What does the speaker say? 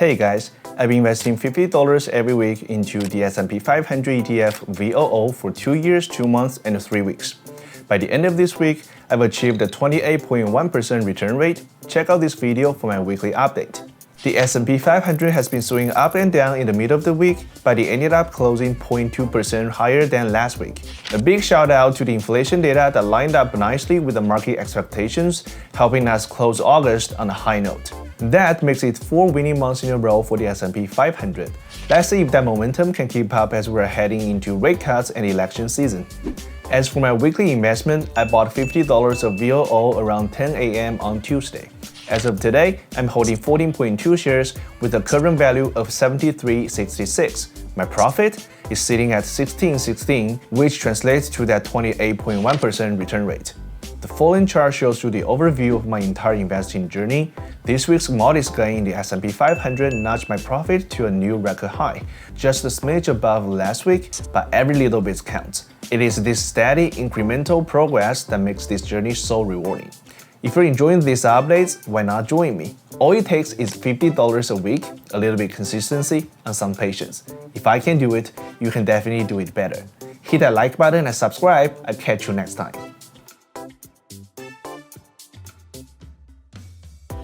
Hey guys, I've been investing $50 every week into the S&P 500 ETF VOO for 2 years, 2 months, and 3 weeks. By the end of this week, I've achieved a 28.1% return rate. Check out this video for my weekly update. The S&P 500 has been swinging up and down in the middle of the week, but it ended up closing 0.2% higher than last week. A big shout out to the inflation data that lined up nicely with the market expectations, helping us close August on a high note. That makes it 4 winning months in a row for the S&P 500. Let's see if that momentum can keep up as we're heading into rate cuts and election season. As for my weekly investment, I bought $50 of VOO around 10 a.m. on Tuesday. As of today, I'm holding 14.2 shares with a current value of $73.66. My profit is sitting at $16.16, which translates to that 28.1% return rate. The following chart shows you the overview of my entire investing journey. This week's modest gain in the S&P 500 nudged my profit to a new record high, just a smidge above last week, but every little bit counts. It is this steady, incremental progress that makes this journey so rewarding. If you're enjoying these updates, why not join me? All it takes is $50 a week, a little bit consistency, and some patience. If I can do it, you can definitely do it better. Hit that like button and subscribe. I'll catch you next time.